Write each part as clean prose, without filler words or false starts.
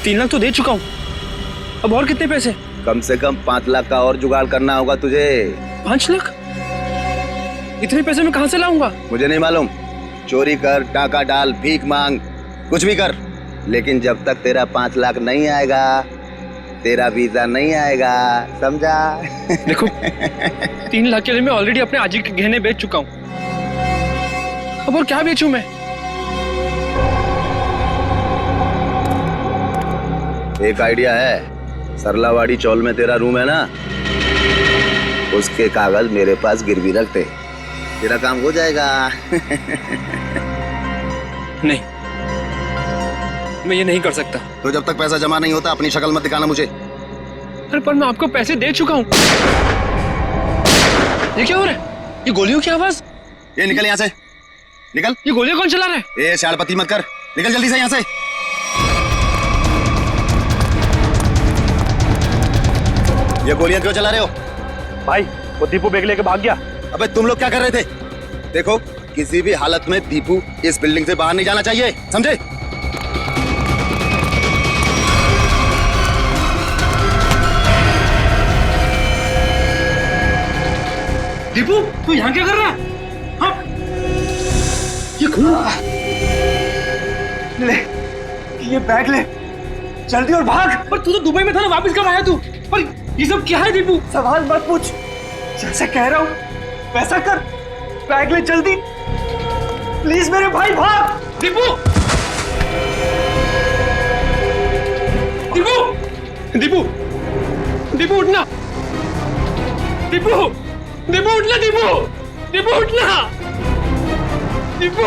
3 लाख तो दे चुका हूँ, अब और कितने पैसे? कम से कम 5 लाख का और जुगाड़ करना होगा तुझे। 5 लाख? इतने पैसे मैं कहाँ से लाऊंगा? मुझे नहीं मालूम, चोरी कर, टाका डाल, भीख मांग, कुछ भी कर, लेकिन जब तक तेरा 5 लाख नहीं आएगा तेरा वीजा नहीं आएगा, समझा? देखो 3 लाख के लिए मैं ऑलरेडी अपने आजी के गहने बेच चुका हूँ, अब और क्या बेचूं मैं? एक आइडिया है, सरलावाड़ी चौल में तेरा रूम है ना, उसके कागज मेरे पास गिरवी रख दे, तेरा काम हो जाएगा। नहीं, मैं ये नहीं कर सकता। तो जब तक पैसा जमा नहीं होता अपनी शक्ल मत दिखाना मुझे। अरे पर मैं आपको पैसे दे चुका हूँ। ये क्या हो रहा है? ये गोलियों की आवाज। ये निकल यहाँ से, निकल। ये गोलियां कौन चला रहा है? ये शाड़पति मत कर, निकल जल्दी से यहाँ से। ये गोलियां क्यों चला रहे हो? भाई वो दीपू बैग लेके भाग गया। अबे तुम लोग क्या कर रहे थे? देखो किसी भी हालत में दीपू इस बिल्डिंग से बाहर नहीं जाना चाहिए, समझे? दीपू तू यहाँ क्या कर रहा है? हाँ? ये खून ले ये बैग ले, जल्दी और भाग। पर तू तो दुबई में था ना, वापस कब आया तू? पर ये सब क्या है दीपू? सवाल मत पूछ, जैसे कह रहा हूँ वैसा कर, बैग ले जल्दी प्लीज मेरे भाई, भाग। दीपू दीपू दीपू दीपू उठना, दीपू दीपू उठना, दीपू दीपू उठना, दीपू।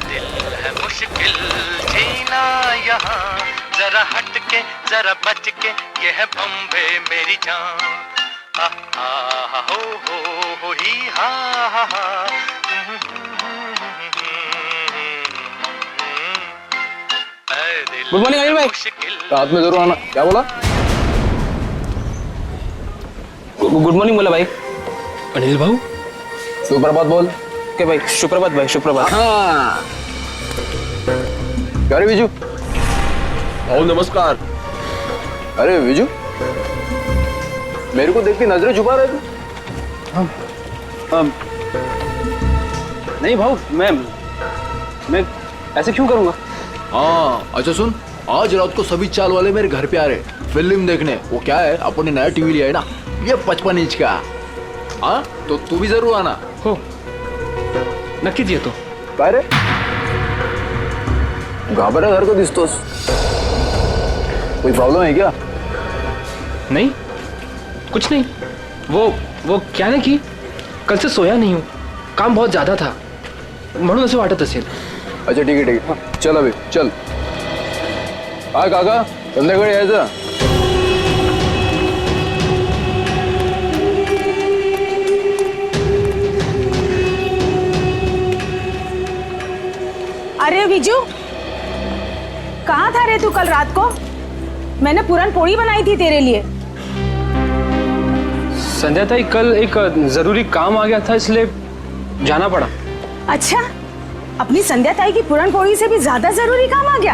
दिल है मुश्किल जीना यहाँ, जरा हट के जरा बच के, ये है बम्बे मेरी जान। हा हा हो ही हा हा हा। गुड मॉर्निंग अनिल भाई। रात में जरूर आना। क्या बोला? गुड मॉर्निंग बोला भाई। अनिल भाऊ सुप्रभात बोल। के भाई? सुप्रभात भाई, सुप्रभात। हाँ क्या रे विजू? ओ नमस्कार। अरे विजू मेरे को देख के नजरें छुपा रहे थे। नहीं भाऊ, मैं ऐसे क्यों करूंगा? हाँ अच्छा सुन, आज रात को सभी चाल वाले मेरे घर पे आ रहे फिल्म देखने। वो क्या है, अपन ने नया टीवी लिया है ना, ये 55 इंच का। हाँ तो तू भी जरूर आना। हो नक्कीच येतो। काय रे घाबरा घर को दिसतोस, कोई प्रॉब्लम है क्या? नहीं कुछ नहीं, वो क्या ना कि कल से सोया नहीं हूँ, काम बहुत ज्यादा था म्हणून असं वाटत असेल। अच्छा ठीक है ठीक है, चल अभी चल। हा काका संध्याकाळी यायचं। अरे विजू कहाँ था रे तू कल रात को? मैंने पूरन पोड़ी बनाई थी तेरे लिए। संध्या ताई कल एक जरूरी काम आ गया था इसलिए जाना पड़ा। अच्छा, अपनी संध्या ताई की पूरन पोड़ी से भी ज्यादा जरूरी काम आ गया।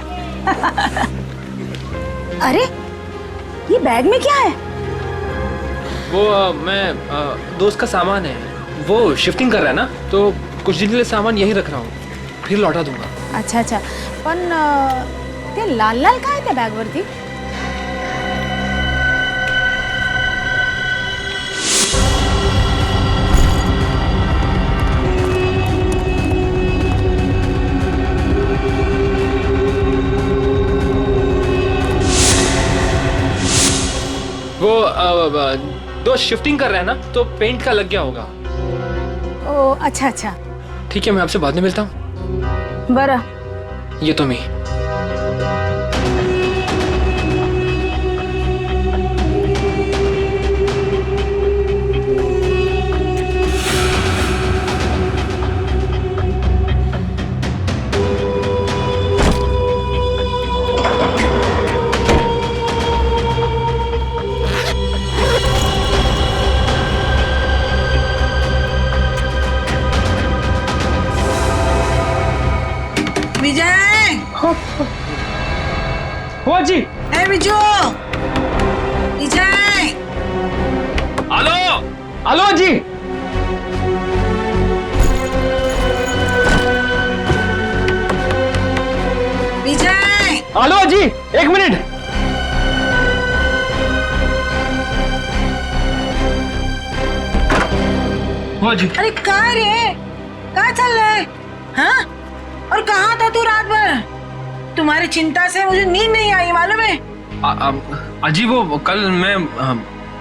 अरे ये बैग में क्या है? वो मैं दोस्त का सामान है, वो शिफ्टिंग कर रहा है ना, तो कुछ दिन के लिए सामान यहीं रख रहा हूँ, फिर लौटा दूंगा। अच्छा अच्छा, पण ते लाल लाल काय त्या बैग वरती? वो दोस्त शिफ्टिंग कर रहा है ना, तो पेंट का लग गया होगा। ओ अच्छा अच्छा, ठीक है, मैं आपसे बाद में मिलता हूँ। बरं। ये तो मैं हुआ जी। ए बिजू, विजय, हेलो हेलो जी। विजय, हेलो जी, एक मिनट। हुआ जी। अरे कहाँ रे, कहाँ चल रहा है? हाँ? और कहाँ था तू रात भर? तुम्हारी चिंता से मुझे नींद नहीं आई, मालूम है? अजी वो कल मैं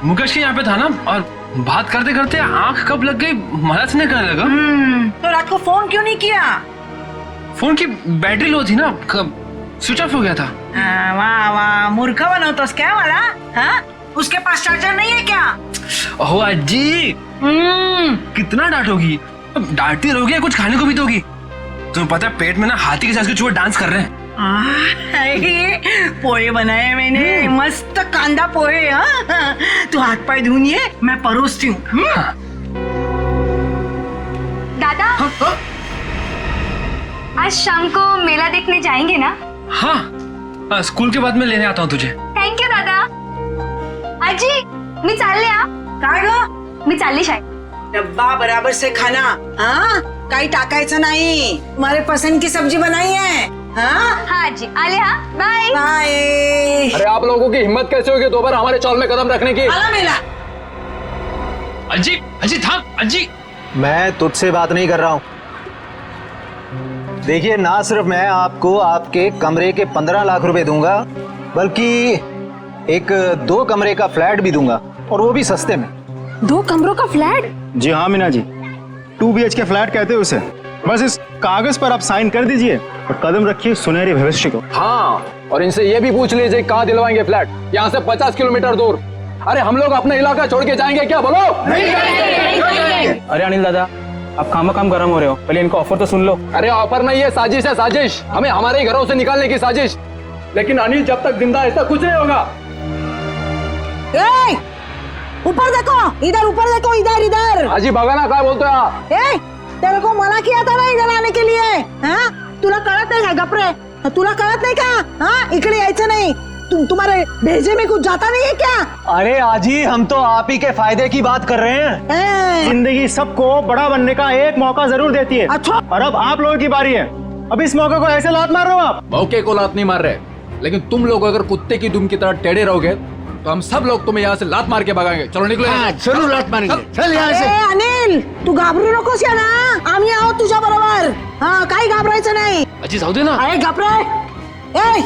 मुकेश के यहाँ पे था ना, और बात करते करते आंख कब लग गई मदद नहीं करने लगा। तो रात को फोन क्यों नहीं किया? फोन की बैटरी लो थी ना, स्विच ऑफ हो गया था। वाह वाह, मूर्ख बनो तो क्या वाला? हाँ? उसके पास चार्जर नहीं है क्या? ओहो अजी, कितना डांटोगी? डांटती रहोगी या कुछ खाने को भी दोगी? तुम्हें पता है पेट में ना हाथी के साथ के चूहे डांस कर रहे हैं। पोहे बनाए मैंने, मस्त कांदा पोहे। हाँ? तू हाथ पाए धुनिए, मैं परोसती हूँ। दादा, आज शाम को मेला देखने जाएंगे ना? हाँ, स्कूल के बाद मैं लेने आता हूँ तुझे। थँक यू दादा. आजी, मी चालले हा. काय ग? मी चालली शाळेत. डब्बा बराबर से खाना, हाँ? काही टाकायचं नाही. तुम्हारे पसंद की सब्जी बनाई है, हाँ? हाँ आजी, आले हा. बाय. बाय. अरे आप लोगों की हिम्मत कैसे होगी दोबारा हमारे चौल में कदम रखने की? आला मेला. अजी, अजी थाम, अजी. मैं तुझसे बात नहीं कर रहा हूँ. देखिए, ना सिर्फ मैं आपको आपके कमरे के 15 लाख रुपए दूंगा, बल्कि एक 2 कमरे का फ्लैट भी दूंगा, और वो भी सस्ते में. 2 कमरों का फ्लैट? जी हाँ मीना जी, 2 BHK फ्लैट कहते हैं उसे. बस इस कागज पर आप साइन कर दीजिए और कदम रखिए सुनहरे भविष्य को. हाँ, और इनसे ये भी पूछ लीजिए कहाँ दिलवाएंगे फ्लैट. यहाँ से 50 किलोमीटर दूर. अरे हम लोग अपना इलाका छोड़ के जाएंगे क्या? बोलो. अरे अनिल दादा, आप काम गरम हो रहे हो, पहले इनको ऑफर तो सुन लो. अरे ऑफर नहीं है, साजिश है, साजिश. हमें हमारे ही घरों से निकालने की साजिश. लेकिन अनिल जब तक जिंदा है ऐसा कुछ नहीं होगा. ए, ऊपर देखो, इधर ऊपर देखो, इधर इधर. आजी बघा काय बोलतोय हा? ए, तेरे को मना किया था ना इधर आने के लिए. हाँ? तुला कळत नाही का? गपरे, तुला कळत नाही का? हाँ, इकडे यायचं नहीं. तुम्हारे भेजे में कुछ जाता नहीं है क्या? अरे आजी, हम तो आप ही के फायदे की बात कर रहे हैं. जिंदगी सबको बड़ा बनने का एक मौका जरूर देती है. अच्छा. और अब आप लोगों की बारी है. अब इस मौके को ऐसे लात मार रहे हो आप. मौके को लात नहीं मार रहे, लेकिन तुम लोग अगर कुत्ते की दुम की तरह टेढ़े रहोगे तो हम सब लोग तुम्हें यहाँ से लात मार के भगाएंगे. चलो निकलो. जरूर लात मारेंगे. चल यहाँ से. अनिल, तू घाबरू नकोस या ना, आम्ही आहोत तुझ्या बरोबर. हाँ, काही घाबरायचं नाही. अजी जाऊ दे ना. अरे घाबरे. ए,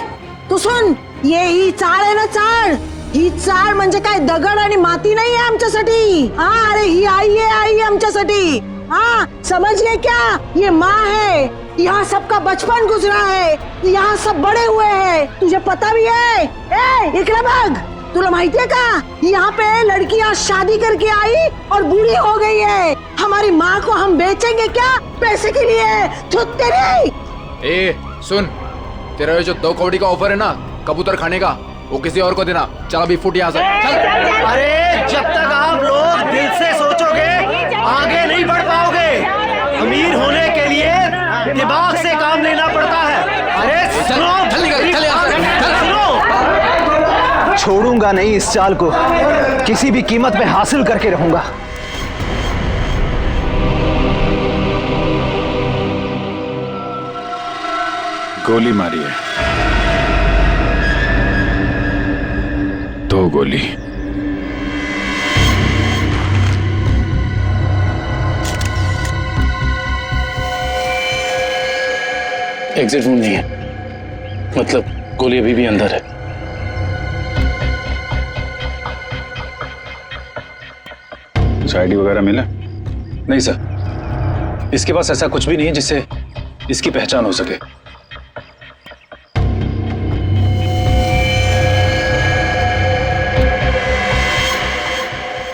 तू सुन, ही चाळ आहे ना, चाळ. ही चाळ म्हणजे काय दगड आणि माती नाही आहे आमच्यासाठी. हाँ, अरे ही आई है आमच्यासाठी. हाँ, समझ गए क्या? ये माँ है. यहाँ सबका बचपन गुजरा है, यहाँ सब बड़े हुए हैं. तुझे पता भी है? ए, इकडे बघ. तुला माहिती है का? यहाँ पे लड़कियाँ शादी करके आई और बूढ़ी हो गई है. हमारी माँ को हम बेचेंगे क्या पैसे के लिए? छुट्टे नहीं. ए सुन, तेरा ये जो 2 कौड़ी का ऑफर है ना कबूतर खाने का, वो किसी और को देना. चल अभी फुट यहाँ से. चल. अरे जब तक आप लोग दिल से सोचोगे आगे नहीं बढ़ पाओगे. अमीर होने के लिए दिमाग से काम लेना पड़ता है. अरे सुनो, चल यहाँ से. सुनो. छोड़ूंगा नहीं इस चाल को, किसी भी कीमत पे हासिल करके रहूंगा. गोली मारी है, 2 गोली. एग्जिट रूम नहीं है, मतलब गोली अभी भी अंदर है. कुछ आईडी वगैरह मिला? नहीं सर, इसके पास ऐसा कुछ भी नहीं है जिससे इसकी पहचान हो सके.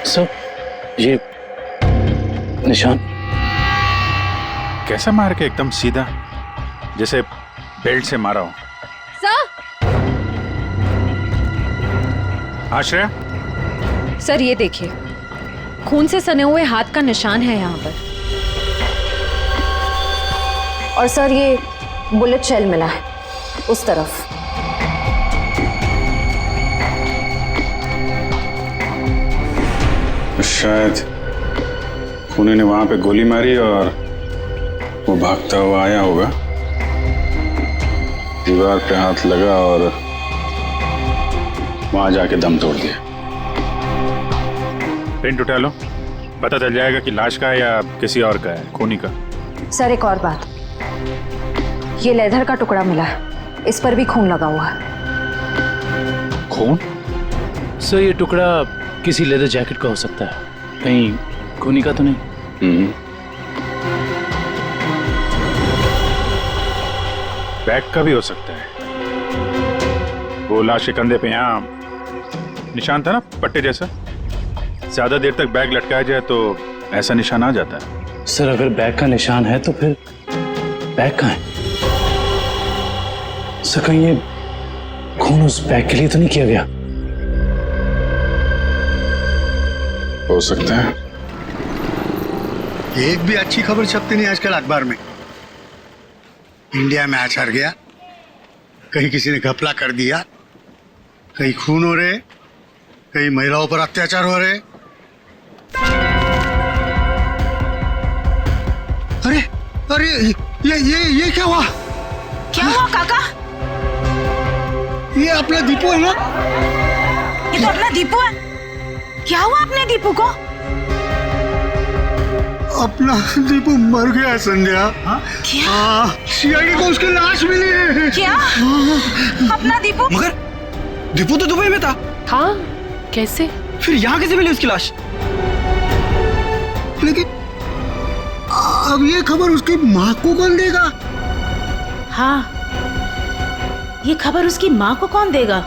सर, ये निशान कैसा मार के? एकदम सीधा, जैसे बेल्ट से मारा हो. सर. आश्रया, सर ये देखिए, खून से सने हुए हाथ का निशान है यहाँ पर. और सर ये बुलेट शेल मिला है उस तरफ. शायद खूनी ने वहां पे गोली मारी और वो भागता हुआ आया होगा, दीवार पे हाथ लगा और वहां जाके दम तोड़ दिया। पिन उठा लो, पता चल जाएगा कि लाश का है या किसी और का है, खूनी का। सर एक और बात, ये लेदर का टुकड़ा मिला है, इस पर भी खून लगा हुआ है। खून? सर ये टुकड़ा किसी लेदर जैकेट का हो सकता है, कहीं खूनी का तो नहीं? बैग का भी हो सकता है। वो लाश के कंधे पे यहाँ निशान था ना, पट्टे जैसा। ज्यादा देर तक बैग लटकाया जाए तो ऐसा निशान आ जाता है। सर अगर बैग का निशान है तो फिर बैग कहाँ है? सर कहीं ये खून उस बैग के लिए तो नहीं किया गया? हो सकता है। एक भी अच्छी खबर छपती नहीं आजकल अखबार में। इंडिया मैच हार गया, कहीं किसी ने घपला कर दिया, कहीं खून हो रहे, कहीं महिलाओं पर अत्याचार हो रहे। अरे अरे ये क्या हुआ? क्या हुआ काका? ये अपना दीपू है ना? ये तो अपना दीपू है। क्या हुआ अपने दीपू को? अपना दीपू मर गया संध्या। क्या? सीआईडी को उसकी लाश मिली है। क्या? अपना दीपू? मगर दीपू तो दुबई में था। हाँ, कैसे? फिर यहाँ कैसे मिली उसकी लाश? लेकिन अब ये खबर उसकी माँ को कौन देगा? हाँ, ये खबर उसकी माँ को कौन देगा?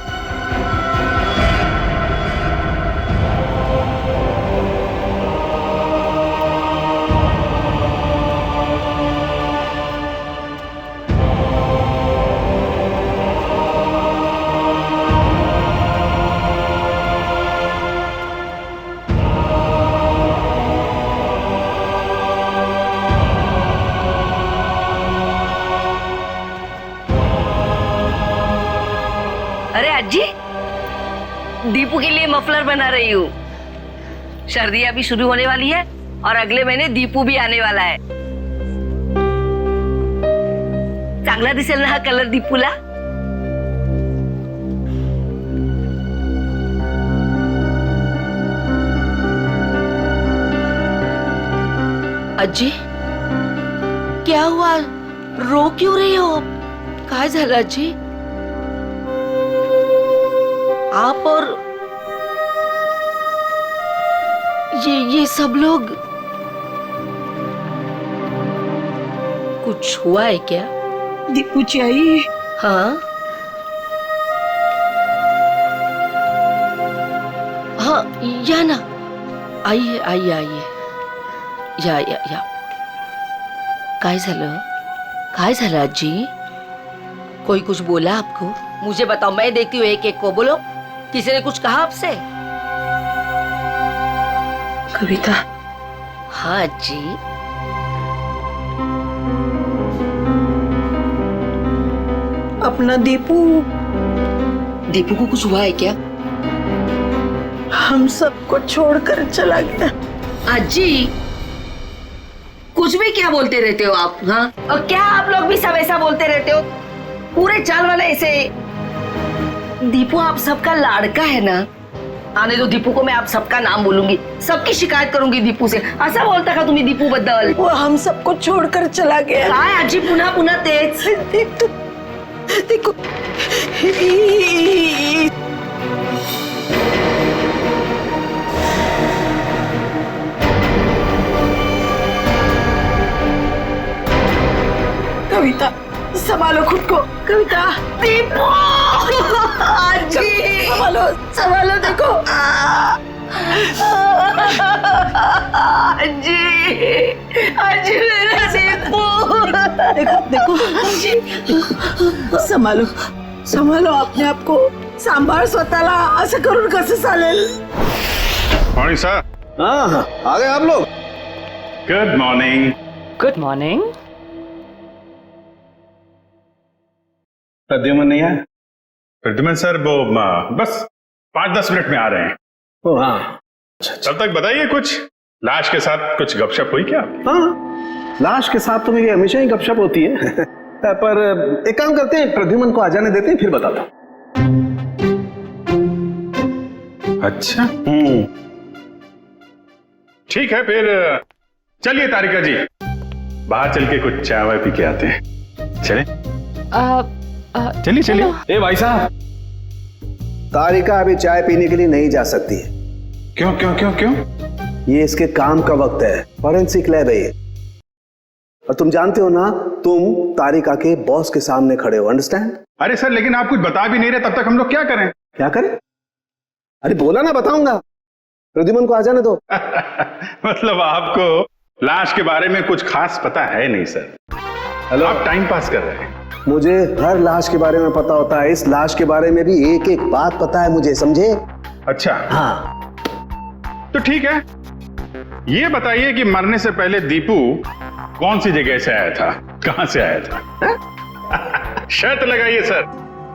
अरे अज्जी, दीपू के लिए मफलर बना रही हूँ। सर्दियाँ भी शुरू होने वाली है और अगले महीने दीपू भी आने वाला है। चांगला दिसेल ना हा कलर दीपूला? अज्जी, क्या हुआ? रो क्यों रही हो? काय झालं अज्जी? आप और ये सब लोग, कुछ हुआ है क्या? दीपू चाहिए? हाँ हाँ, या ना, आइए आइए आइए, या काय झालं? काय झालं अज्जी? कोई कुछ बोला आपको? मुझे बताओ, मैं देखती हूँ एक एक को। बोलो, किसी ने कुछ कहा आपसे? कविता। हाँ जी। अपना दीपू को कुछ हुआ है क्या? हम सबको छोड़कर चला गया। अज्जी, कुछ भी क्या बोलते रहते हो आप? हाँ, और क्या आप लोग भी सब ऐसा बोलते रहते हो? पूरे चाल वाले ऐसे। दीपू आप सबका लाड़का है ना? आने दो दीपू को, मैं आप सबका नाम बोलूंगी, सबकी शिकायत करूंगी दीपू से। ऐसा बोलता का तुम्ही दीपू बद्दल? वो हम सबको छोड़कर चला गया। काय आजी पुन्हा पुन्हा तेच? देखो, कविता संभालो खुद को। कविता। दीपू! आजी! संभालो देखो। आजी! आजी मेरा दीपू! देखो संभालो अपने आप को, सांभाळ स्वतःला। असं करून कसं चालेल? Morning sir. हाँ, आ गए आप लोग। Good morning. Good morning. Pradyuman नहीं आया? प्रद्युमन सर वो बस 5-10 मिनट में आ रहे हैं। ओ हाँ, तब तक बताइए कुछ, लाश के साथ कुछ गपशप हुई क्या? हाँ, लाश के साथ तो मेरी हमेशा ही गपशप होती है। पर एक काम करते हैं, प्रद्युमन को आ जाने देते हैं, फिर बताता हूं। अच्छा, ठीक है फिर चलिए तारिका जी, बाहर चल के कुछ चाय वाय पी के आते हैं। चले? चलिए चलिए। ए भाई साहब, तारिका अभी चाय पीने के लिए नहीं जा सकती है। क्यों क्यों क्यों क्यों? ये इसके काम का वक्त है, फॉरेंसिक लैब है ये। और तुम जानते हो ना, तुम तारिका के बॉस के सामने खड़े हो, अंडरस्टैंड? अरे सर, लेकिन आप कुछ बता भी नहीं रहे, तब तक हम लोग क्या करें? क्या करें? अरे बोला ना, बताऊंगा। प्रद्युमन को आ जाने दो। मतलब आपको लाश के बारे में कुछ खास पता है नहीं सर? हेलो, आप टाइम पास कर रहे हैं। मुझे हर लाश के बारे में पता होता है, इस लाश के बारे में भी एक एक बात पता है मुझे, समझे? अच्छा हाँ, तो ठीक है, ये बताइए कि मरने से पहले दीपू कौन सी जगह से आया था, कहां से आया था? शर्त लगाइए सर,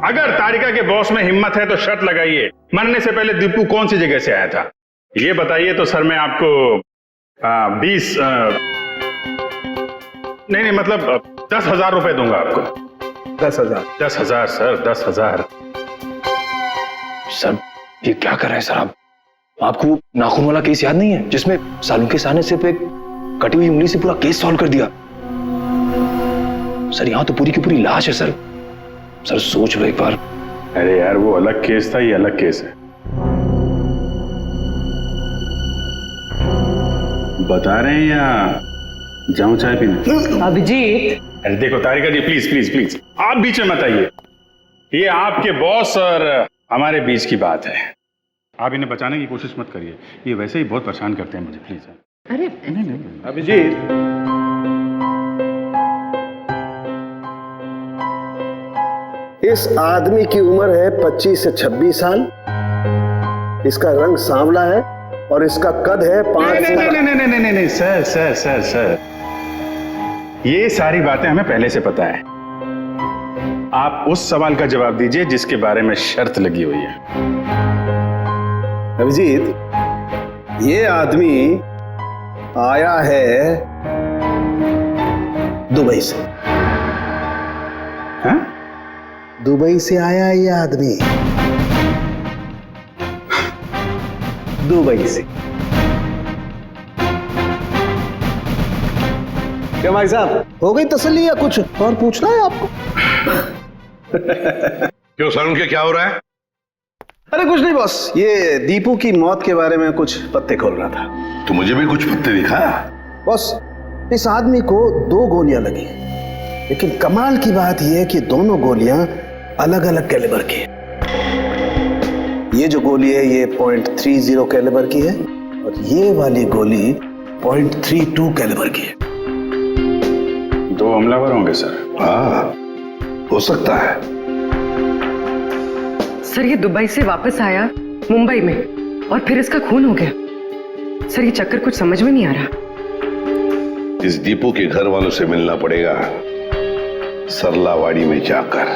अगर तारिका के बॉस में हिम्मत है तो शर्त लगाइए, मरने से पहले दीपू कौन सी जगह से आया था, ये बताइए तो सर मैं आपको 20 नहीं मतलब 10,000 रुपए दूंगा आपको। 10,000? 10,000 सर, 10,000। सर ये क्या कर रहे हैं सर आप? आपको नाखून वाला केस याद नहीं है जिसमें सालू के सामने सिर्फ एक कटी हुई उंगली से पूरा केस सॉल्व कर दिया? सर यहां तो पूरी की पूरी लाश है सर। सर सोच लो एक बार। अरे यार, वो अलग केस था, ये अलग केस है। बता रहे हैं या जाऊं चाय पीने? अभिजीत, अरे देखो तारिका जी, प्लीज प्लीज प्लीज, आप बीच में मत आइए। ये आपके बॉस और हमारे बीच की बात है, आप इन्हें बचाने की कोशिश मत करिए, ये वैसे ही बहुत परेशान करते हैं मुझे, प्लीज। अरे नहीं। अभिजीत, इस आदमी की उम्र है 25 से 26 साल, इसका रंग सांवला है और इसका कद है 5 फुट। नहीं सर सर सर सर, ये सारी बातें हमें पहले से पता है। आप उस सवाल का जवाब दीजिए जिसके बारे में शर्त लगी हुई है। अभिजीत, ये आदमी आया है दुबई से। हाँ? दुबई से आया है ये आदमी, दुबई से। क्या भाई साहब, हो गई तसल्ली या कुछ और पूछना है आपको? क्यों सर, उनके क्या हो रहा है? अरे कुछ नहीं बॉस, ये दीपू की मौत के बारे में कुछ पत्ते खोल रहा था। तो मुझे भी कुछ पत्ते दिखा। बॉस, इस आदमी को 2 गोलियां लगी, लेकिन कमाल की बात यह है कि दोनों गोलियां अलग अलग कैलिबर की है। ये जो गोली है ये .30 कैलिबर की है और ये वाली गोली .32 कैलिबर की है। 2 हमलावर होंगे सर। हाँ, हो सकता है। सर ये दुबई से वापस आया मुंबई में और फिर इसका खून हो गया। सर ये चक्कर कुछ समझ में नहीं आ रहा। इस दीपू के घर वालों से मिलना पड़ेगा, सरलावाड़ी में जाकर।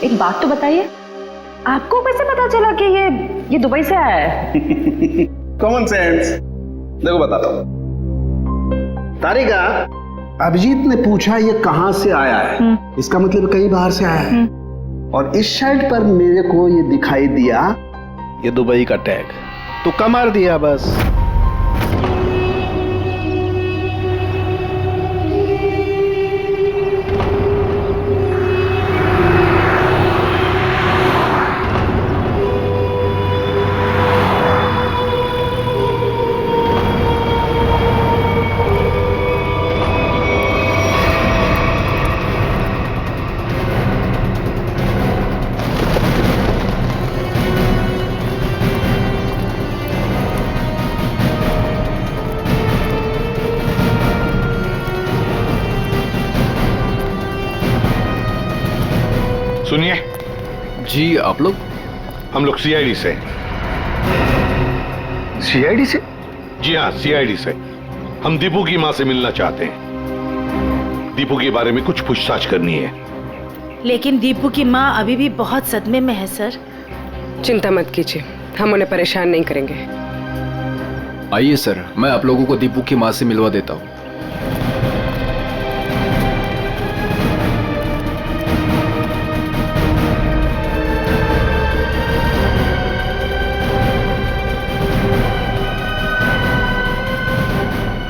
एक बात तो बताइए, आपको कैसे पता चला कि ये दुबई से आया है? Common sense. देखो बताता हूं। तारिका, अभिजीत ने पूछा ये कहां से आया है, इसका मतलब कहीं बाहर से आया है। और इस शर्ट पर मेरे को ये दिखाई दिया, ये दुबई का टैग, तुक्का मार दिया बस। सुनिए जी, आप लोग? हम लोग सीआईडी से। सीआईडी से? जी हाँ, सीआईडी से। हम दीपू की माँ से मिलना चाहते हैं, दीपू के बारे में कुछ पूछताछ करनी है। लेकिन दीपू की माँ अभी भी बहुत सदमे में है सर। चिंता मत कीजिए, हम उन्हें परेशान नहीं करेंगे। आइए सर, मैं आप लोगों को दीपू की माँ से मिलवा देता हूँ।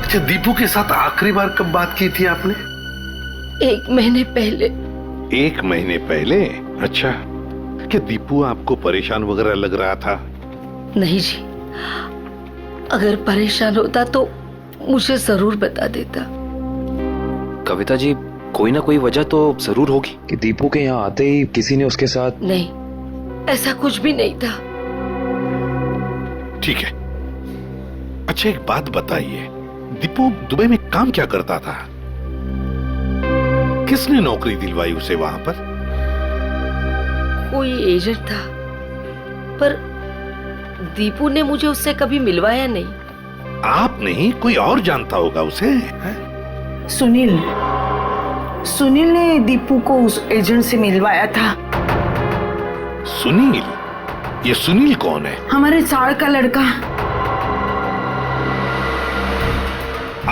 अच्छा, दीपू के साथ आखिरी बार कब बात की थी आपने? 1 महीने पहले। 1 महीने पहले? अच्छा, क्या दीपू आपको परेशान वगैरह लग रहा था? नहीं जी, अगर परेशान होता तो मुझे जरूर बता देता। कविता जी, कोई ना कोई वजह तो जरूर होगी कि दीपू के यहाँ आते ही किसी ने उसके साथ। नहीं, ऐसा कुछ भी नहीं था। ठीक है। अच्छा, एक बात बताइए, दीपू दुबई में काम क्या करता था? किसने नौकरी दिलवाई उसे वहां पर? कोई एजेंट था, पर दीपू ने मुझे उससे कभी मिलवाया नहीं। आप नहीं, कोई और जानता होगा उसे? है? सुनील ने दीपू को उस एजेंट से मिलवाया था। सुनील? ये सुनील कौन है? हमारे चार का लड़का।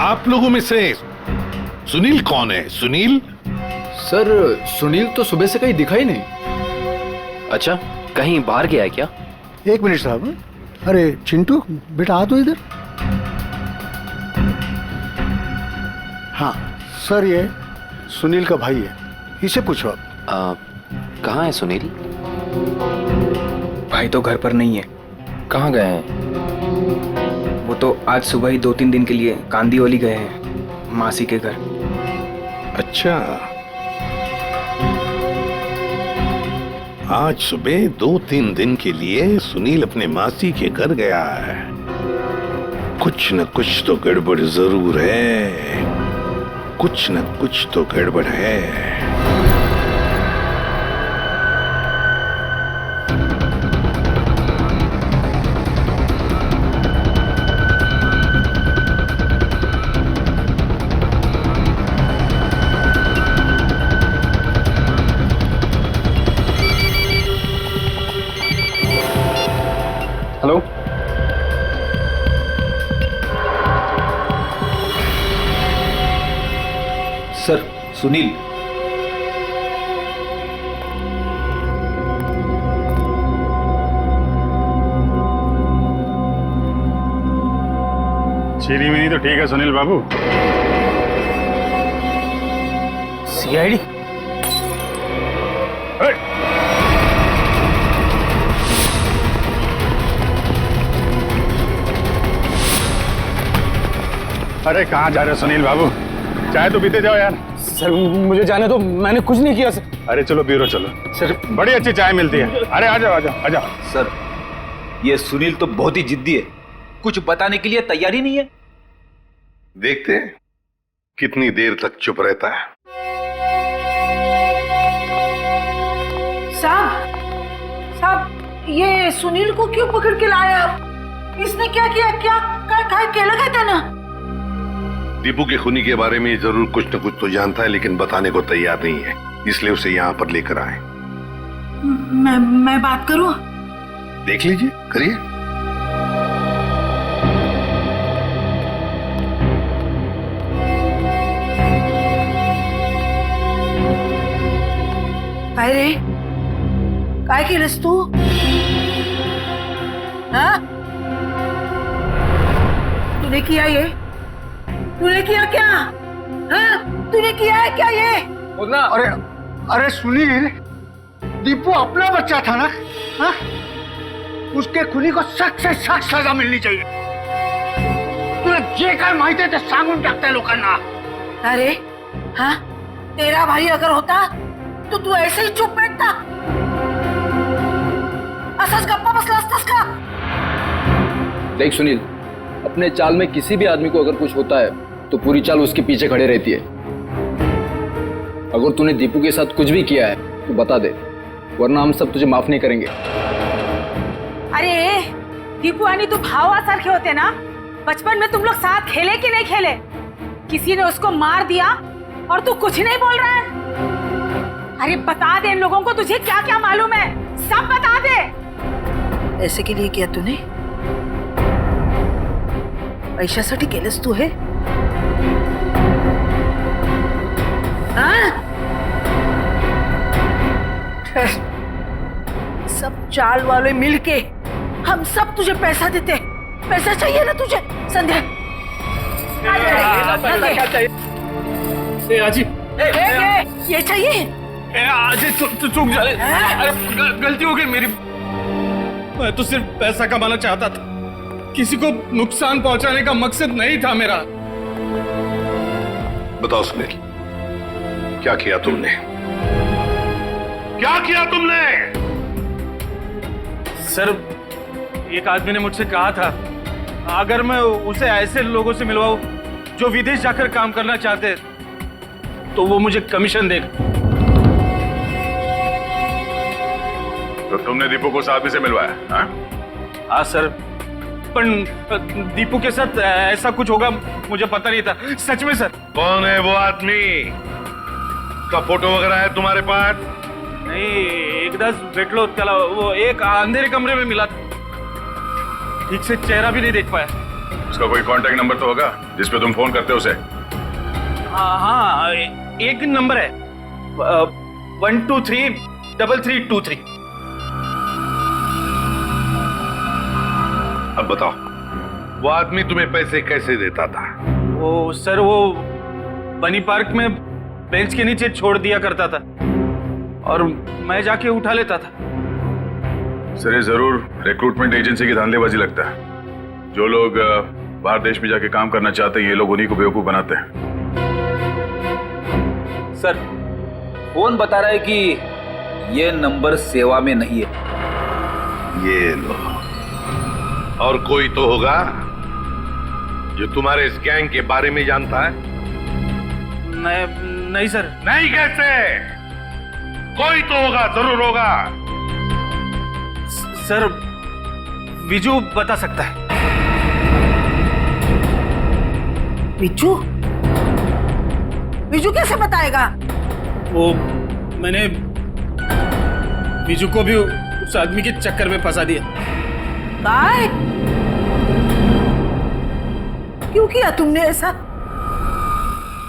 आप लोगों में से सुनील कौन है? सुनील? सर, सुनील तो सुबह से कहीं दिखाई नहीं। अच्छा, कहीं बाहर गया है क्या? 1 मिनट साहब। अरे चिंटू, बेटा आ तो इधर। हाँ सर, ये सुनील का भाई है, इसे पूछो आप। कहाँ है सुनील? भाई तो घर पर नहीं है। कहाँ गए हैं? वो तो आज सुबह ही 2-3 दिन के लिए कांदीवली गए हैं, मासी के घर। अच्छा, आज सुबह 2-3 दिन के लिए सुनील अपने मासी के घर गया है। कुछ न कुछ तो गड़बड़ जरूर है, कुछ न कुछ तो गड़बड़ है। Hello, sir, Sunil. चीनी मिनी तो ठीक है सुनील बाबू। सीआईडी? अरे कहाँ जा रहे हो सुनील बाबू? चाय तो पीते जाओ यार। सर, मुझे जाने दो, मैंने कुछ नहीं किया सर। अरे चलो ब्यूरो चलो सर, बड़ी अच्छी चाय मिलती है। अरे आ जाओ आ जाओ आ जाओ। सर, ये सुनील तो बहुत ही जिद्दी है, कुछ बताने के लिए तैयार ही नहीं है। देखते हैं कितनी देर तक चुप रहता है। साहब, ये सुनील को क्यों पकड़ के लाया आप? इसने क्या किया? क्या लगा था ना? दीपू के खूनी के बारे में जरूर कुछ न कुछ तो जानता है, लेकिन बताने को तैयार नहीं है, इसलिए उसे यहाँ पर लेकर आए। मैं बात करूं? देख लीजिए, करिए। काय रे, काय केलंस तू? हाँ? तूने किया ये? तूने किया क्या? हाँ? तूने किया है क्या ये? अरे सुनील, दीपू अपना बच्चा था ना? हाँ? उसके खुनी को सख्त से सख्त सजा मिलनी चाहिए। तुला जे काय माहिती आहे ते सांगून टाकताय लोकांना। अरे हाँ, तेरा भाई अगर होता तो तू ऐसे ही चुप बैठता? असंच गप्पा बसला असतास का? देख सुनील, अपने चाल में किसी भी आदमी को अगर कुछ होता है तो पूरी चाल उसके पीछे खड़े रहती है। अगर तूने दीपू के साथ कुछ भी किया है तो बता दे, वरना हम सब तुझे माफ नहीं करेंगे। अरे दीपू आणि तू भावासारखे होते ना? बचपन में तुम लोग साथ खेले कि नहीं खेले? किसी ने उसको मार दिया और तू कुछ नहीं बोल रहा है? अरे बता दे इन लोगों को, तुझे क्या क्या मालूम है, सब बता दे। ऐसे के लिए किया तूने? पैशासाठी केलंस तू हे? सब चाल वाले मिलके हम सब तुझे पैसा देते। पैसा चाहिए ना तुझे संध्या? आजी ये चाहिए? आजी चूक जाए, गलती हो गई मेरी। मैं तो सिर्फ पैसा कमाना चाहता था, किसी को नुकसान पहुंचाने का मकसद नहीं था मेरा। बताओ सुनील, क्या किया तुमने? क्या किया तुमने? सर, एक आदमी ने मुझसे कहा था अगर मैं उसे ऐसे लोगों से मिलवाऊं जो विदेश जाकर काम करना चाहते हैं तो वो मुझे कमीशन देगा। तो तुमने दीपू को उस आदमी से मिलवाया? हाँ सर, पर दीपू के साथ ऐसा कुछ होगा मुझे पता नहीं था, सच में सर। कौन है वो आदमी? का फोटो वगैरह है तुम्हारे पास? नहीं, एकदाच भेटलो त्याला, वो एक अंधेरे कमरे में मिला था, ठीक से चेहरा भी नहीं देख पाया। उसका कोई कांटेक्ट नंबर तो होगा जिस पे तुम फोन करते हो उसे? हाँ, एक नंबर है 1233323। अब बताओ, वो आदमी तुम्हें पैसे कैसे देता था? वो सर, वो बनी पार्क में बेंच के नीचे छोड़ दिया करता था और मैं जाके उठा लेता था। सर, ये जरूर रिक्रूटमेंट एजेंसी की धांधलेबाजी लगता है। जो लोग बाहर देश में जाके काम करना चाहते हैं, ये लोग उन्हीं को बेवकूफ बनाते हैं। सर, फोन बता रहा है कि ये नंबर सेवा में नहीं है। ये लो, और कोई तो होगा जो तुम्हारे इस गैंग के बारे में जानता है? नहीं सर। नहीं कैसे? कोई तो होगा, जरूर होगा। सर, विजू बता सकता है। विजू? विजू कैसे बताएगा? वो मैंने विजू को भी उस आदमी के चक्कर में फंसा दिया। काय? क्यों किया तुमने ऐसा?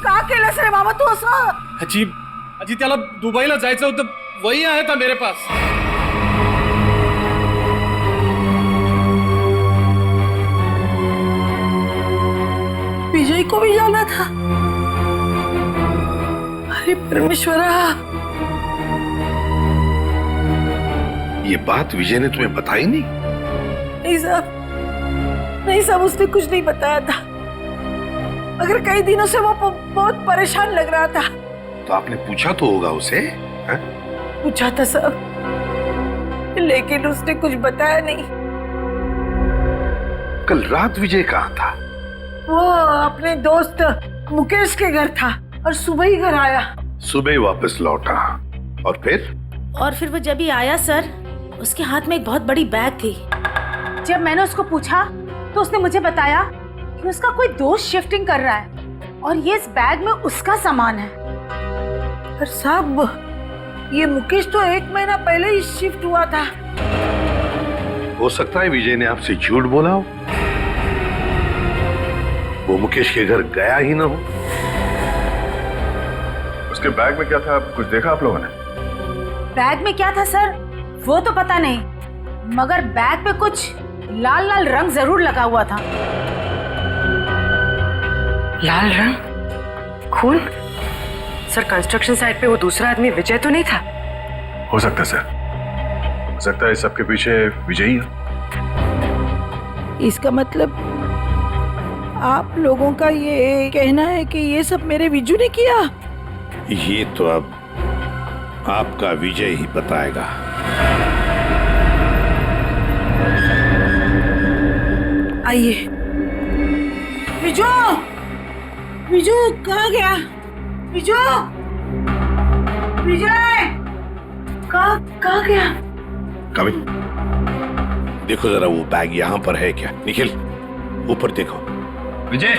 का केलंस रे मामा तू असं? अजी त्याला दुबईला जायचं होतं, वही आया था मेरे पास। विजय को भी जाना था? अरे परमेश्वरा, ये बात विजय ने तुम्हें बताई नहीं? नहीं साहब, नहीं साहब, उसने कुछ नहीं बताया था। मगर कई दिनों से वो बहुत परेशान लग रहा था। तो आपने पूछा तो होगा उसे? है? पूछा था साहब, लेकिन उसने कुछ बताया नहीं। कल रात विजय कहाँ था? वो अपने दोस्त मुकेश के घर था और सुबह ही घर आया। सुबह वापस लौटा, और फिर? और फिर वो जब ही आया सर, उसके हाथ में एक बहुत बड़ी बैग थी। जब मैंने उसको पूछा तो उसने मुझे बताया कि उसका कोई दोस्त शिफ्टिंग कर रहा है और ये इस बैग में उसका सामान है। पर साहब, ये मुकेश तो 1 महीना पहले ही शिफ्ट हुआ था। हो सकता है विजय ने आपसे झूठ बोला हो, वो मुकेश के घर गया ही ना हो। उसके बैग में क्या था, कुछ देखा आप लोगों ने? बैग में क्या था सर वो तो पता नहीं, मगर बैग पे कुछ लाल लाल रंग जरूर लगा हुआ था। लाल रंग? खून? सर, कंस्ट्रक्शन साइट पे वो दूसरा आदमी विजय तो नहीं था? हो सकता है सर, हो सकता है सबके पीछे विजय ही है। इसका मतलब आप लोगों का ये कहना है कि ये सब मेरे विजू ने किया? ये तो अब आपका विजय ही बताएगा। आइए। विजू, विजू कहाँ गया? विजू, विजय कहाँ गया? कमिंग। देखो जरा वो बैग यहाँ पर है क्या? निखिल, ऊपर देखो। विजय,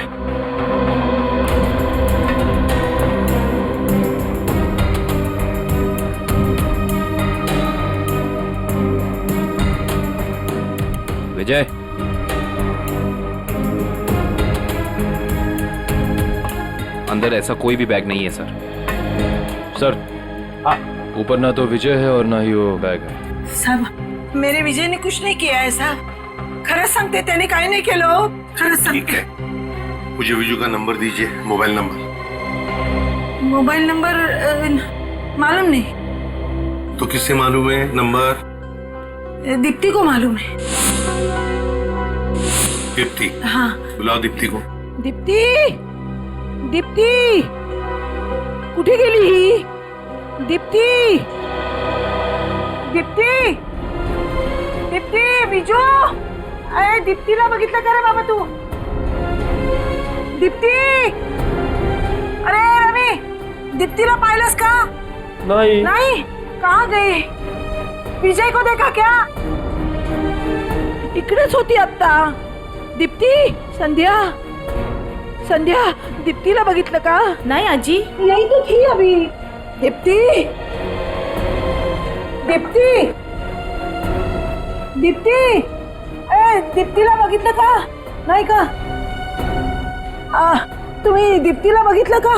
विजय, अंदर ऐसा कोई भी बैग नहीं है सर। सर ऊपर ना तो विजय है और ना ही वो बैग है। साहेब मेरे विजय ने कुछ नहीं किया है साहब, खरंच सांगते त्याने काही नाही केलं, खरंच सांगते। मुझे विजू का नंबर दीजिए, मोबाइल नंबर। मोबाइल नंबर मालूम नहीं। तो किससे मालूम है नंबर? दीप्ति को मालूम है। दीप्ति? हाँ बुलाओ दीप्ति को। दीप्ति, दीप्ति कुठे गेली ही? दीप्ति, दीप्ति, दीप्ति, विजू, अरे दीप्तीला बघितलं का रे बाबा तू? दीप्ति, अरे रवी, दीप्तीला पाहिलंस का? नहीं। नहीं, कहाँ गई? विजय को देखा क्या? इकडेच होती आता। दीप्ती, संध्या, संध्या, दीप्तीला बघितलं का? नहीं आजी, यही तो थी अभी। दीप्ती, दीप्ती, दीप्ती, ए दीप्तीला बघितलं का? नाही का? तुम्ही दीप्तीला बघितलं का?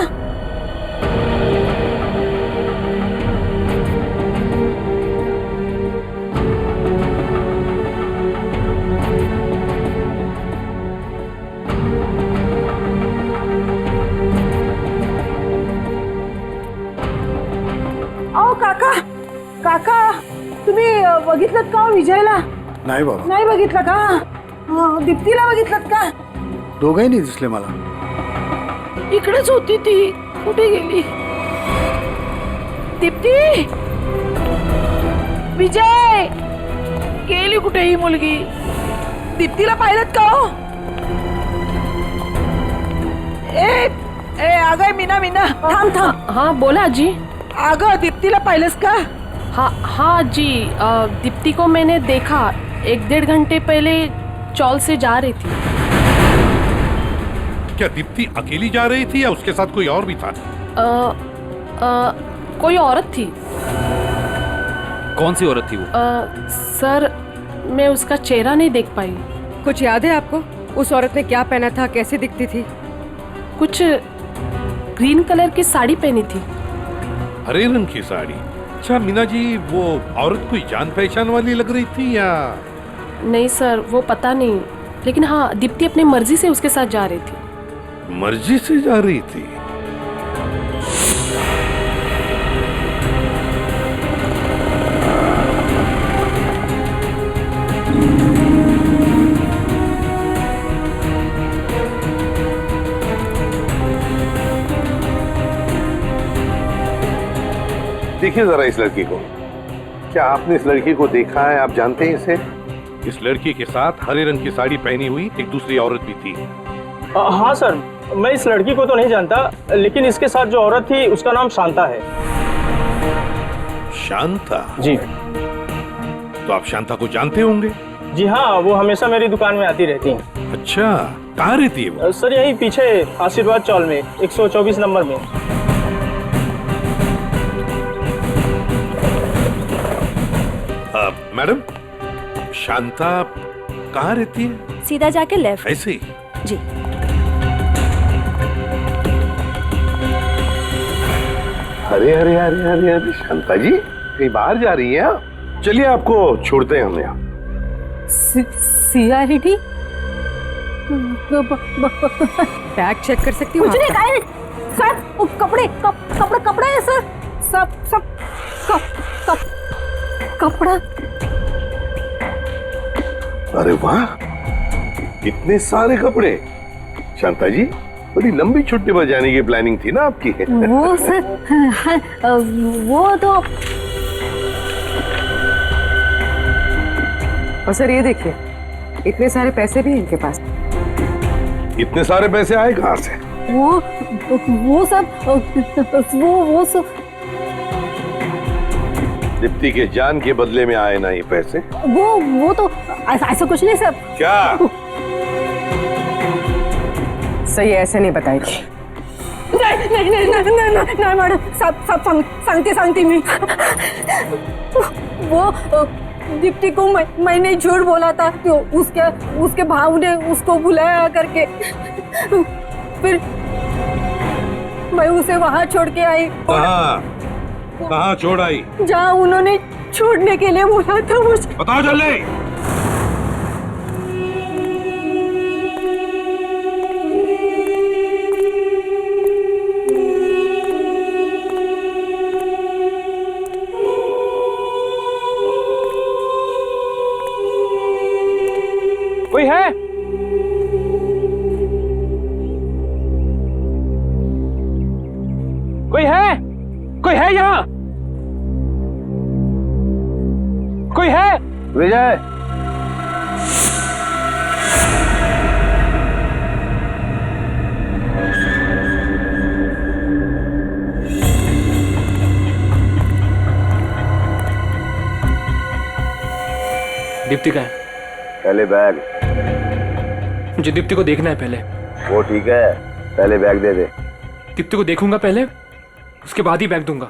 काका, काका तुम्ही बघितलं का विजयला? नाही बाबा, नाही बघितलं का? दीप्तीला बघितलं का? दोघंही नाही दिसले मला। इकडेच होती ती, कुठे गेली? दीप्ती, विजय गेली कुठे ही मुलगी? दीप्तीला पाहिलं का हो? ए ए अगं मीना, मीना थांब थांब। हाँ बोला आजी। अगं दीप्तीला पाहिलंस का? हाँ जी, दीप्ति को मैंने देखा 1-1.5 घंटे पहले चौल से जा रही थी। क्या दीप्ति अकेली जा रही थी या उसके साथ कोई और भी था? कोई औरत थी। कौन सी औरत थी वो? सर मैं उसका चेहरा नहीं देख पाई। कुछ याद है आपको? उस औरत ने क्या पहना था, कैसी दिखती थी? कुछ ग्रीन कलर की साड़ी पहनी थी। हरे रंग की साड़ी? अच्छा मीना जी, वो औरत कोई जान पहचान वाली लग रही थी या? नहीं सर, वो पता नहीं, लेकिन हाँ दीप्ति अपनी मर्जी से उसके साथ जा रही थी। मर्जी से जा रही थी? देखिए जरा इस लड़की को। क्या आपने इस लड़की को देखा है? आप जानते हैं इसे? इस लड़की के साथ हरे रंग की साड़ी पहनी हुई एक दूसरी औरत भी थी। हाँ सर, मैं इस लड़की को तो नहीं जानता, लेकिन इसके साथ जो औरत थी उसका नाम शांता है। शांता? जी। तो आप शांता को जानते होंगे? जी हाँ, वो हमेशा मेरी दुकान में आती रहती है। अच्छा, कहाँ रहती है वो? सर यही पीछे आशीर्वाद चौल में 124 नंबर में। मैडम, शांता कहाँ रहती है? सीधा जाके लेफ्ट। ऐसे ही? जी। अरे अरे अरे अरे अरे शांता जी, कहीं बाहर जा रही है? चलिए आपको छोड़ते हैं हम यहाँ। सीआईडी बैग चेक कर सकती हूँ? कुछ नहीं, काय सर, कपड़े कपड़े कपड़े है सर, सब कपड़ा। अरे वाह, इतने सारे कपड़े! शांता जी, बड़ी लंबी छुट्टी पर जाने की प्लानिंग थी ना आपकी? वो सर, वो तो। और सर ये देखिए, इतने सारे पैसे भी हैं इनके पास। इतने सारे पैसे आए कहाँ से? वो सब दीप्ति के जान के बदले में आए ना ये पैसे? वो तो ऐसा कुछ नहीं सर। क्या? सही ऐसे नहीं बताएगी। नहीं मैडम, सब सांगते मी। वो दीप्ति को मैंने झूठ बोला था, तो उसके भाव ने उसको बुलाया करके, उसे वहाँ छोड़ के आई। कहाँ छोड़ आई? जहाँ उन्होंने छोड़ने के लिए बोला था मुझे। बताओ जल्दी। कोई है? कोई है? कोई है यहाँ? कोई है? विजय, दीप्ति का है। पहले बैग। मुझे दीप्ति को देखना है पहले। वो ठीक है, पहले बैग दे दे। दीप्ति को देखूंगा पहले, उसके बाद ही बैग दूंगा।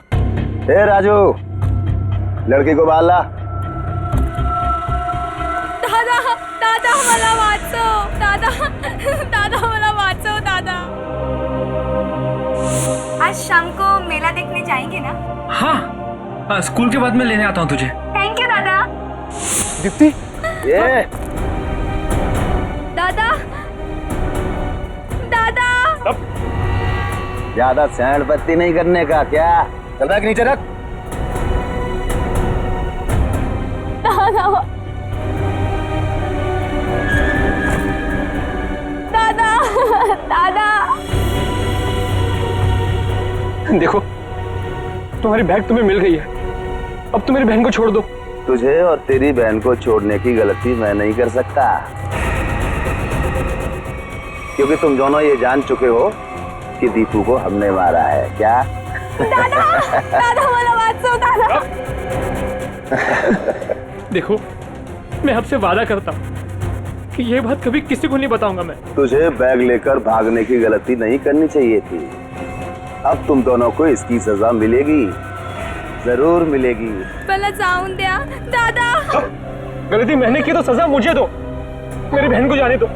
ए राजू, लड़की को बाल ला। दादा, दादा मला वाचव, दादा, दादा मला वाचव, दादा। आज शाम को मेला देखने जाएंगे ना? हाँ, स्कूल के बाद मैं लेने आता हूँ तुझे। थैंक यू दादा। दीप्ति, ये दादा, दादा। ज्यादा सैंड पत्ती नहीं करने का क्या? चल बैग नीचे रख। दादा, दादा, दादा। देखो, तुम्हारी बैग तुम्हें मिल गई है। अब तुम मेरी बहन को छोड़ दो। तुझे और तेरी बहन को छोड़ने की गलती मैं नहीं कर सकता, क्योंकि तुम दोनों ये जान चुके हो कि दीपू को हमने मारा है। क्या? दादा, दादा मला वाचव, दादा। देखो, मैं आपसे वादा करता हूँ कि ये बात कभी किसी को नहीं बताऊंगा मैं। तुझे बैग लेकर भागने की गलती नहीं करनी चाहिए थी। अब तुम दोनों को इसकी सजा मिलेगी, जरूर मिलेगी। मला जाऊन द्या, दादा। गलती मैंने की तो सजा मुझे दो। मेरी बहन को जाने दो,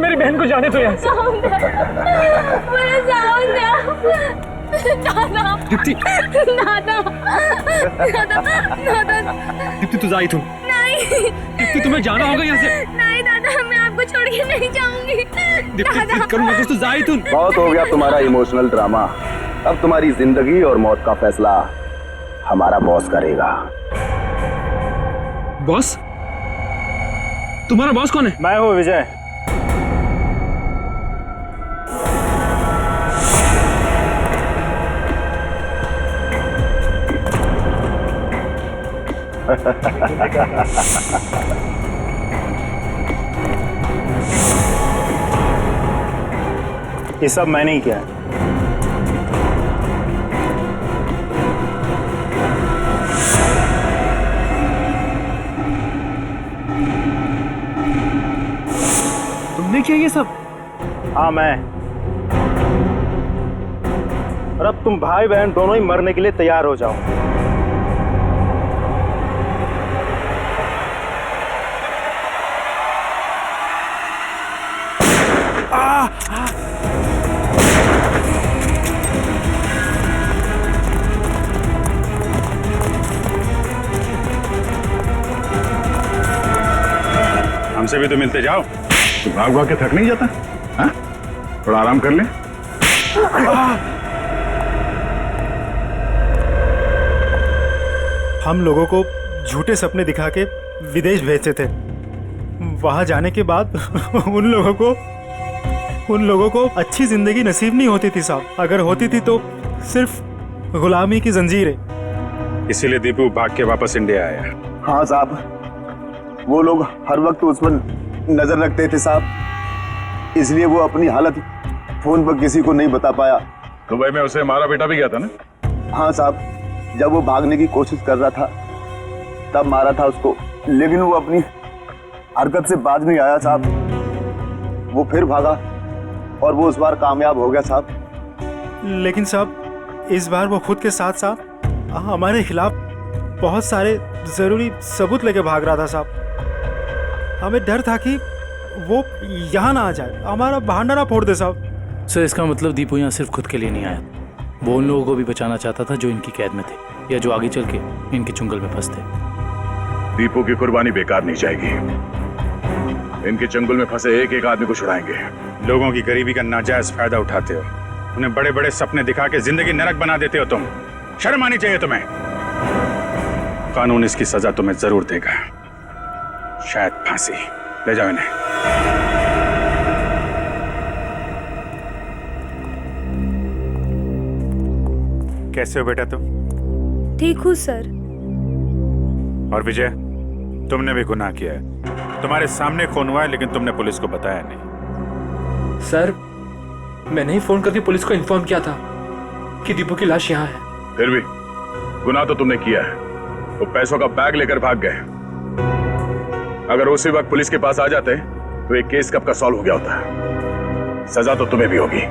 मेरी बहन को जाने दो यहाँ से। जाऊन द्या, मला जाऊन द्या, दादा। दीप्ति, दादा, दादा, दादा। दीप्ति तू जा इथून। नहीं, दीप्ति तुम्हें जाना होगा यहाँ से। नहीं दादा, मैं आपको छोड़ के नहीं जाऊंगी। दीप्ति जिद करूँ मत, तू जा इथून। बहुत हो गया तुम्हारा इमोशनल ड्रामा। अब तुम्हारी जिंदगी और मौत का फैसला हमारा बॉस करेगा। बॉस? तुम्हारा बॉस कौन है? मैं हूँ विजय। ये सब मैंने ही किया है। तुमने किया ये सब? हाँ मैं। और अब तुम भाई बहन दोनों ही मरने के लिए तैयार हो जाओ। हमसे भी तो मिलते जाओ। तो भाग भाग के थक नहीं जाता? हाँ? थोड़ा आराम कर ले। हम लोगों को झूठे सपने दिखा के विदेश भेजते थे। वहां जाने के बाद उन लोगों को अच्छी जिंदगी नसीब नहीं होती थी साहब। अगर होती थी तो सिर्फ गुलामी की जंजीरें। इसीलिए दीपू भाग के वापस इंडिया आया। हाँ साहब, वो लोग हर वक्त उस पर नजर रखते थे साहब, इसलिए वो अपनी हालत फोन पर किसी को नहीं बता पाया। दुबई में उसे मारा बेटा भी गया था ना? हाँ साहब, जब वो भागने की कोशिश कर रहा था तब मारा था उसको, लेकिन वो अपनी हरकत से बाज नहीं आया साहब। वो फिर भागा और वो उस बार कामयाब हो गया साहब। लेकिन साहब इस बार वो खुद के साथ साथ हमारे खिलाफ बहुत सारे जरूरी सबूत लेके भाग रहा था साहब। हमें डर था कि वो यहाँ ना आ जाए, हमारा बहाना ना फोड़ दे साहब। सर इसका मतलब दीपू यहाँ सिर्फ खुद के लिए नहीं आया, वो उन लोगों को भी बचाना चाहता था जो इनकी कैद में थे या जो आगे चल के इनके चुंगल में फंसते। दीपू की कुर्बानी बेकार नहीं जाएगी। इनके चंगुल में फंसे एक एक आदमी को छुड़ाएंगे। लोगों की गरीबी का नाजायज फायदा उठाते हो, उन्हें बड़े बड़े सपने दिखा के जिंदगी नरक बना देते हो तुम। शर्म आनी चाहिए तुम्हें। कानून इसकी सजा तुम्हें जरूर देगा, शायद फांसी। ले जाओ इन्हें। कैसे हो बेटा तुम? ठीक हूँ सर। और विजय, तुमने भी गुनाह किया है। तुम्हारे सामने खून हुआ है लेकिन तुमने पुलिस को बताया नहीं। सर मैंने ही फोन करके पुलिस को इन्फॉर्म किया था कि दीपू की लाश यहाँ है। फिर भी गुनाह तो तुमने किया है। वो पैसों का बैग लेकर भाग गए। अगर उसी वक्त पुलिस के पास आ जाते तो ये केस कब का सॉल्व हो गया होता। सजा तो तुम्हें भी होगी।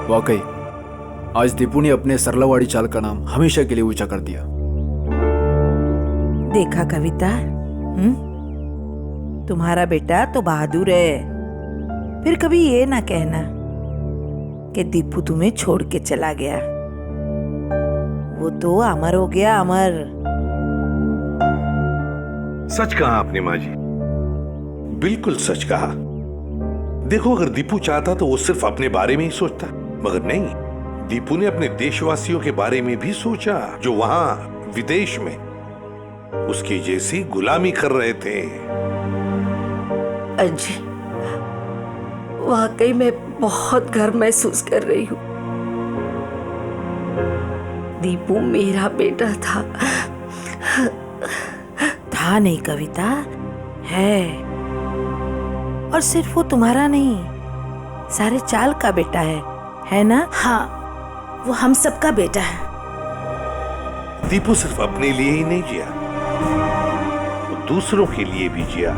वाकई आज दीपू ने अपने सरलावाड़ी चाल का नाम हमेशा के लिए ऊंचा कर दिया। देखा कविता, तुम्हारा बेटा तो बहादुर है। फिर कभी ये ना कहना कि दीपू तुम्हें छोड़ के चला गया। वो तो अमर हो गया, अमर। सच कहा आपने माँ जी, बिल्कुल सच कहा। देखो, अगर दीपू चाहता तो वो सिर्फ अपने बारे में ही सोचता, मगर नहीं, दीपू ने अपने देशवासियों के बारे में भी सोचा जो वहां विदेश में उसकी जैसी गुलामी कर रहे थे। अजी, वाकई मैं बहुत गर्व महसूस कर रही हूँ। दीपू मेरा बेटा था। था नहीं कविता, है। और सिर्फ वो तुम्हारा नहीं, सारे चाल का बेटा है ना? हाँ, वो हम सबका बेटा है। दीपू सिर्फ अपने लिए ही नहीं जिया, वो दूसरों के लिए भी जिया।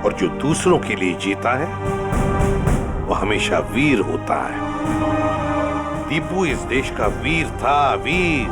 और जो दूसरों के लिए जीता है वो हमेशा वीर होता है। दीपू इस देश का वीर था, वीर।